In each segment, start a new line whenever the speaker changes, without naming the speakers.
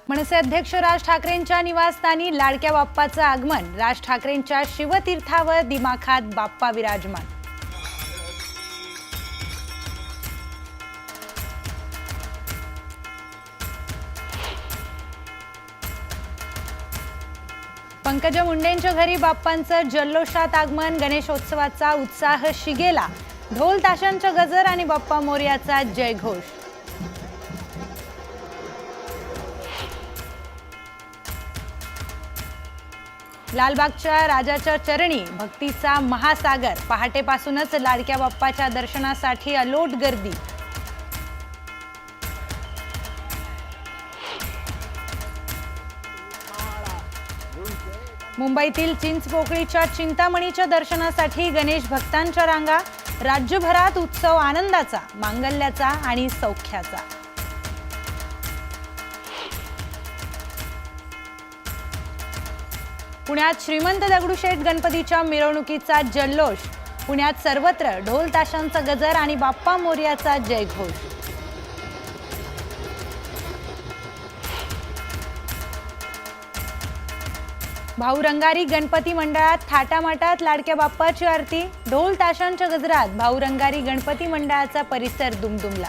मनसे अध्यक्ष राज ठाकरेंच्या निवासस्थानी लाडक्या बाप्पाचं आगमन। राज ठाकरेंच्या शिवतीर्थावर दिमाखात बाप्पा विराजमान। पंकजा मुंडेंच्या घरी बाप्पांचं जल्लोषात आगमन। गणेशोत्सवाचा उत्साह शिगेला। ढोल ताशांचा गजर आणि बाप्पा मोरयाचा जयघोष। लालबागच्या राजाच्या चरणी भक्तीचा महासागर। पहाटेपासूनच लाडक्या बाप्पाच्या दर्शनासाठी अलोट गर्दी। मुंबईतील चिंचपोकळीच्या चिंतामणीच्या दर्शनासाठी गणेश भक्तांच्या रांगा। राज्यभरात उत्सव आनंदाचा, मांगल्याचा आणि सौख्याचा। पुण्यात श्रीमंत दगडूशेठ गणपतीच्या मिरवणुकीचा जल्लोष। पुण्यात सर्वत्र ढोल ताशांचा गजर आणि बाप्पा मोरयाचा जयघोष। भाऊरंगारी गणपती मंडळात थाटामाटात लाडक्या बाप्पाची आरती। ढोल ताशांच्या गजरात भाऊरंगारी गणपती मंडळाचा परिसर दुमदुमला।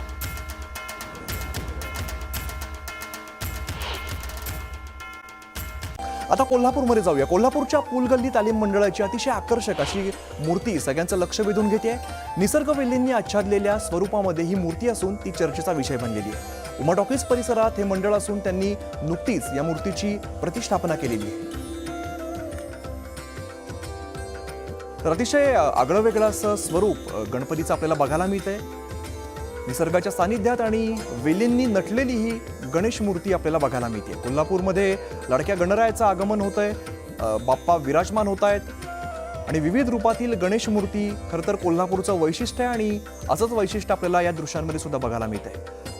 आता कोल्हापूरमध्ये जाऊया। कोल्हापूरच्या पुलगल्ली तालीम मंडळाची अतिशय आकर्षक अशी मूर्ती सगळ्यांचं लक्ष वेधून घेते। निसर्ग वेल्लींनी आच्छादलेल्या स्वरूपामध्ये ही मूर्ती असून ती चर्चेचा विषय बनलेली आहे। उमा टॉकीज परिसरात हे मंडळ असून त्यांनी नुकतीच या मूर्तीची प्रतिष्ठापना केलेली आहे। तर अतिशय आगळं वेगळं असं स्वरूप गणपतीचं आपल्याला बघायला मिळतंय। निसर्गाच्या सानिध्यात आणि वेलींनी नटलेली ही गणेश मूर्ती आपल्याला बघायला मिळते। कोल्हापूरमध्ये लाडक्या गणरायाचं आगमन होतंय। बाप्पा विराजमान होत आहेत आणि विविध रूपातील गणेश मूर्ती खरं तर कोल्हापूरचं वैशिष्ट्य आहे आणि असंच वैशिष्ट्य आपल्याला या दृश्यांमध्ये सुद्धा बघायला मिळतंय।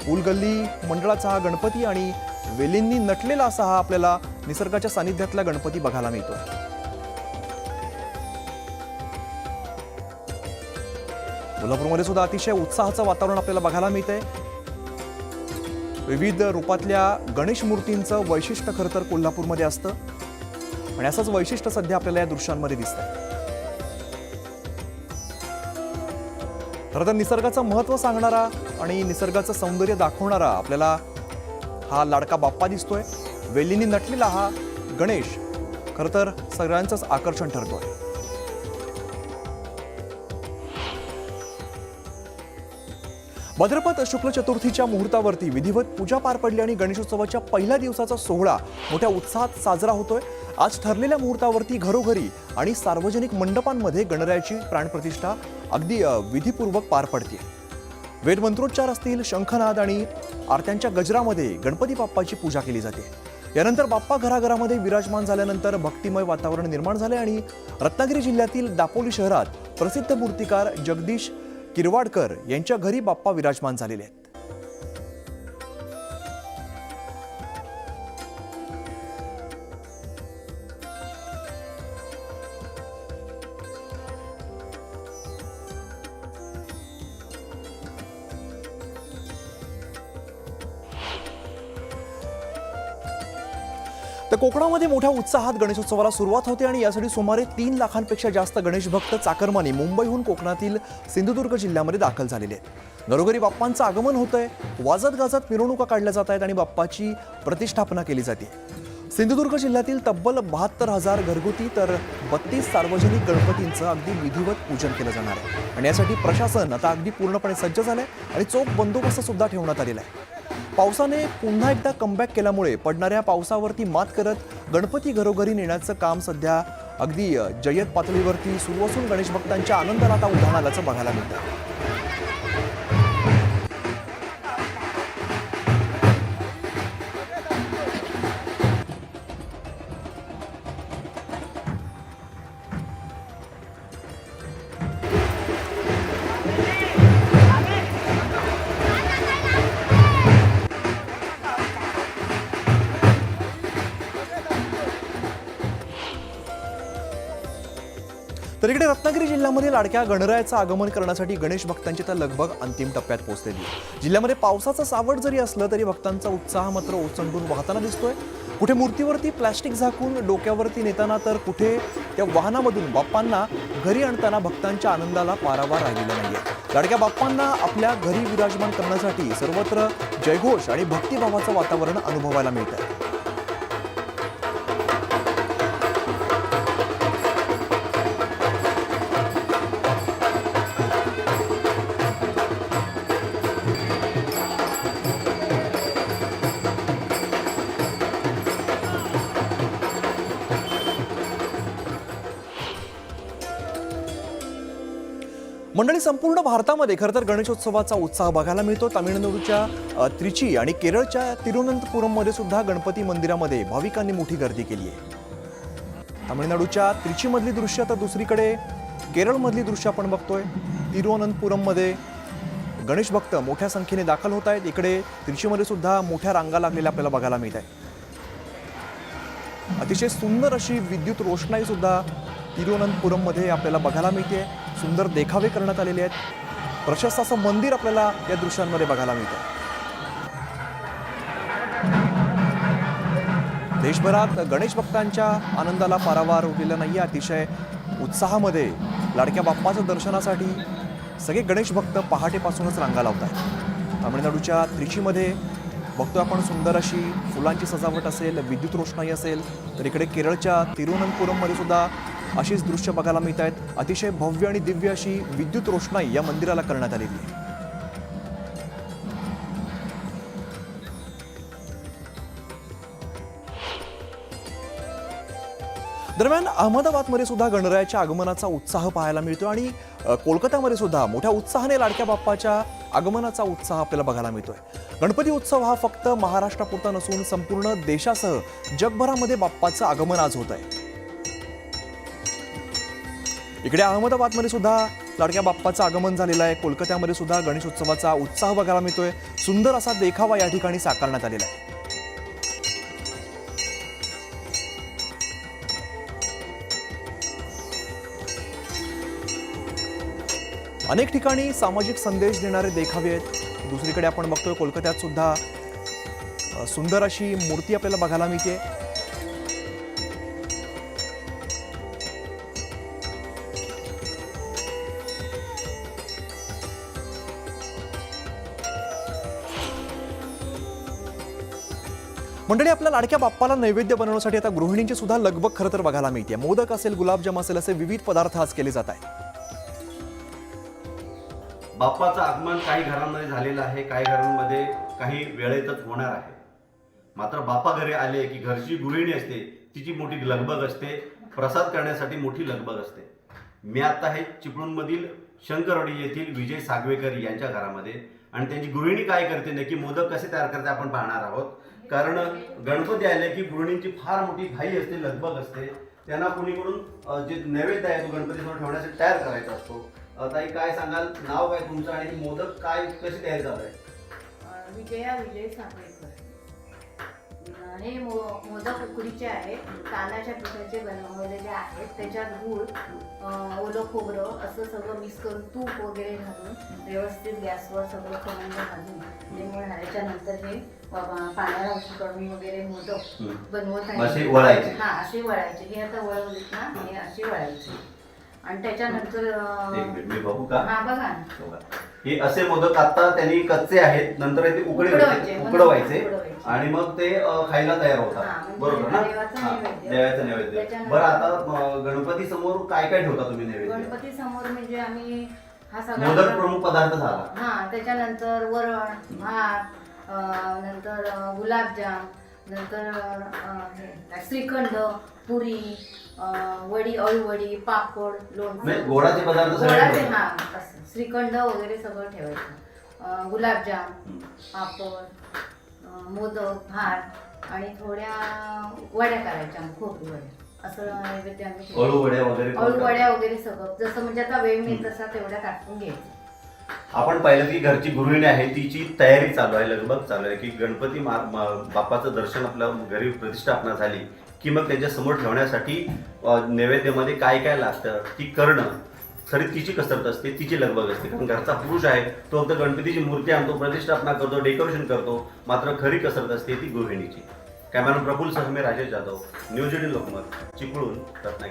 पुलगल्ली मंडळाचा हा गणपती आणि वेलींनी नटलेला असा हा आपल्याला निसर्गाच्या सानिध्यातला गणपती बघायला मिळतोय। कोल्हापूरमध्ये सुद्धा अतिशय उत्साहाचं वातावरण आपल्याला बघायला मिळतंय। विविध रूपातल्या गणेश मूर्तींचं वैशिष्ट्य खरं तर कोल्हापूरमध्ये असतं आणि असंच वैशिष्ट्य सध्या आपल्याला या दृश्यांमध्ये दिसतंय। खरं तर निसर्गाचं महत्त्व सांगणारा आणि निसर्गाचं सौंदर्य दाखवणारा आपल्याला हा लाडका बाप्पा दिसतोय। वेलींनी नटलेला हा गणेश खरं तर सगळ्यांचंच आकर्षण ठरतोय। भाद्रपद शुक्ल चतुर्थीच्या मुहूर्तावरती विधिवत पूजा पार पडली आणि गणेशोत्सवाच्या पहिल्या दिवसाचा सोहळा मोठ्या उत्साहात साजरा होतोय। आज ठरलेल्या मुहूर्तावरती घरोघरी आणि सार्वजनिक मंडपांमध्ये गणरायाची प्राणप्रतिष्ठा अगदी विधीपूर्वक पार पडते। वेदमंत्रोच्चार असतील, शंखनाद आणि आरत्यांच्या गजरामध्ये गणपती बाप्पाची पूजा केली जाते। यानंतर बाप्पा घराघरामध्ये विराजमान झाल्यानंतर भक्तिमय वातावरण निर्माण झाले आणि रत्नागिरी जिल्ह्यातील दापोली शहरात प्रसिद्ध मूर्तिकार जगदीश किरवाडकर यांच्या घरी बाप्पा विराजमान झालेले आहेत। तर कोकणामध्ये मोठ्या उत्साहात गणेशोत्सवाला सुरुवात होते आणि यासाठी सुमारे 3 लाखांपेक्षा जास्त गणेश भक्त चाकरमानी मुंबईहून कोकणातील सिंधुदुर्ग जिल्ह्यामध्ये दाखल झालेले आहेत। घरोघरी बाप्पांचं आगमन होतंय। वाजत गाजत मिरवणुका काढल्या जात आहेत आणि बाप्पाची प्रतिष्ठापना केली जाते। सिंधुदुर्ग जिल्ह्यातील तब्बल 72,000 घरगुती तर 32 सार्वजनिक गणपतींचं अगदी विधिवत पूजन केलं जाणार आहे आणि यासाठी प्रशासन आता अगदी पूर्णपणे सज्ज झालंय आणि चोख बंदोबस्त सुद्धा ठेवण्यात आलेला आहे। पावसाने पुन्हा एकदा कमबॅक केल्यामुळे पडणाऱ्या पावसावरती मात करत गणपती घरोघरी नेण्याचं काम सध्या अगदी जय्यत पातळीवरती सुरू असून गणेश भक्तांच्या आनंदाला आता उधाण आल्याचं बघायला मिळतं। तर इकडे रत्नागिरी जिल्ह्यामध्ये लाडक्या गणरायाचं आगमन करण्यासाठी गणेश भक्तांची तर लगबग अंतिम टप्प्यात पोहोचलेली आहे. जिल्ह्यामध्ये पावसाचं सावट जरी असलं तरी भक्तांचा उत्साह मात्र ओसंडून वाहताना दिसतोय. कुठे मूर्तीवरती प्लॅस्टिक झाकून डोक्यावरती नेताना तर कुठे त्या वाहनामधून बाप्पांना घरी आणताना भक्तांच्या आनंदाला पारावार राहिलेला नाहीये. लाडक्या बाप्पांना आपल्या घरी विराजमान करण्यासाठी सर्वत्र जयघोष आणि भक्तिभावाचं वातावरण अनुभवायला मिळत आहे. मंडळी, संपूर्ण भारतामध्ये खरं तर गणेशोत्सवाचा उत्साह बघायला मिळतो. तामिळनाडूच्या त्रिची आणि केरळच्या तिरुवनंतपुरममध्ये सुद्धा गणपती मंदिरामध्ये भाविकांनी मोठी गर्दी केली आहे. तामिळनाडूच्या त्रिचीमधली दृश्य तर दुसरीकडे केरळमधली दृश्य आपण बघतोय. तिरुवनंतपुरममध्ये गणेश भक्त मोठ्या संख्येने दाखल होत आहेत. इकडे त्रिचीमध्ये सुद्धा मोठ्या रांगा लागलेल्या आपल्याला बघायला मिळत आहे. अतिशय सुंदर अशी विद्युत रोषणाई सुद्धा तिरुवनंतपुरममध्ये आपल्याला बघायला मिळते. सुंदर देखावे करण्यात आलेले आहेत. प्रशस्त असं मंदिर आपल्याला या दृश्यांमध्ये बघायला मिळतं. देशभरात गणेश भक्तांच्या आनंदाला पारावार उरलेला नाहीये. अतिशय उत्साहामध्ये लाडक्या बाप्पाच्या दर्शनासाठी सगळे गणेश भक्त पहाटेपासूनच रांगा लावत आहेत. तामिळनाडूच्या त्रिचीमध्ये बघतोय आपण सुंदर अशी फुलांची सजावट असेल, विद्युत रोषणाई असेल, तर इकडे केरळच्या तिरुवनंतपुरममध्ये सुद्धा अशीच दृश्य बघायला मिळत आहेत. अतिशय भव्य आणि दिव्य अशी विद्युत रोषणाई या मंदिराला करण्यात आलेली आहे. दरम्यान अहमदाबादमध्ये सुद्धा गणरायाच्या आगमनाचा उत्साह पाहायला मिळतो आणि कोलकात्यामध्ये सुद्धा मोठ्या उत्साहाने लाडक्या बाप्पाच्या आगमनाचा उत्साह आपल्याला बघायला मिळतोय. गणपती उत्सव हा फक्त महाराष्ट्रापुरता नसून संपूर्ण देशासह जगभरामध्ये बाप्पाचं आगमन आज होत आहे. इकडे अहमदाबादमध्ये सुद्धा लाडक्या बाप्पाचं आगमन झालेलं आहे. कोलकात्यामध्ये सुद्धा गणेशोत्सवाचा उत्साह बघायला मिळतोय. सुंदर असा देखावा या ठिकाणी साकारण्यात आलेला आहे. अनेक ठिकाणी सामाजिक संदेश देणारे देखावे आहेत. दुसरीकडे आपण बघतोय कोलकात्यात सुद्धा सुंदर अशी मूर्ती आपल्याला बघायला मिळते. मंडळी, आपल्या लाडक्या बाप्पाला नैवेद्य बनवण्यासाठी आता गृहिणींची सुद्धा लगबग खरं तर बघायला मिळते. मोदक असेल, गुलाबजाम असेल, असे विविध पदार्थ आज केले जात आहेत.
बाप्पाचं आगमन काही घरांमध्ये झालेलं आहे, काही घरांमध्ये काही वेळेतच होणार आहे. मात्र बाप्पा घरी आले की घरची गृहिणी असते, तिची मोठी लगबग असते, प्रसाद करण्यासाठी मोठी लगबग असते. मी आता आहे चिपळूणमधील शंकरवाडी येथील विजय सागवेकर यांच्या घरामध्ये, आणि त्यांची गृहिणी काय करते, नक्की मोदक कसे तयार करते आपण पाहणार आहोत. कारण गणपती आले की गृहिणींची फार मोठी घाई असते, लगबग असते. त्यांना कोणीकडून जे नैवेद्य आहे तो गणपतीसमोर ठेवण्यासाठी तयार करायचा असतो. ताई, काय सांगाल, नाव काय तुमचं आणि मोदक काय कसे तयार झालं आहे?
विजय सागवेकर. हे मोदक उकडीचे आहेत, तांदळाच्या पिठाचे बनवलेले आहेत. त्याच्यात गूळ, ओलं खोबरं असं सगळं मिक्स करून तूप वगैरे घालून व्यवस्थित गॅसवर सगळं खमंग भाजून लिंबू घालायच्या नंतर हे पाण्याला उकळून वगैरे मोदक बनवत आहे.
असे वळायचे?
हा, असे वळायचे. हे आता वळवलीत ना, हे असे वळायचे. आणि त्याच्यानंतर
मी बघू का?
हा, बघा ना.
हे असे मोदक आता त्यांनी कच्चे आहेत, नंतर ते उकडवायचे आणि मग ते खायला तयार होतात, बरोबर ना? देवाचं नैवेद्य. बरं, आता गणपती समोर काय काय ठेवता तुम्ही नैवेद्य?
गणपती समोर म्हणजे आम्ही हा सगळा
मोदक प्रमुख पदार्थ झाला.
हा, त्याच्यानंतर वरण, भात, नंतर गुलाबजाम, नंतर श्रीखंड, पुरी, वडी, अळूवडी, पापड, लोणचं,
गोडाचे पदार्थ
गोडाचे. हा, असं श्रीखंड वगैरे सगळं ठेवायचं. गुलाबजाम, पापड, मोदक, भात आणि थोड्या वड्या करायच्या, खोबरी वड्या, असं नैवेद्य आम्ही.
अळूवड्या
वगैरे सगळं जसं म्हणजे आता वेळ मिळेल तसा तेवढ्या टाकून घ्यायचं.
आपण पाहिलं की घरची गृहिणी आहे तिची तयारी चालू आहे, लगबग चालू आहे की गणपती बाप्पाचं दर्शन आपल्या घरी प्रतिष्ठापना झाली की मग त्याच्या समोर ठेवण्यासाठी नैवेद्यामध्ये काय काय लागतं ती करणं खरी तिची कसरत असते, तिची लगबग असते. कारण घरचा पुरुष आहे तो फक्त गणपतीची मूर्ती आणतो, प्रतिष्ठापना करतो, डेकोरेशन करतो, मात्र खरी कसरत असते ती गृहिणीची. कॅमेरामॅन प्रफुल्ल सह मी राजेश जाधव, न्यूज 18 लोकमत, चिपळूण, रत्नागिरी.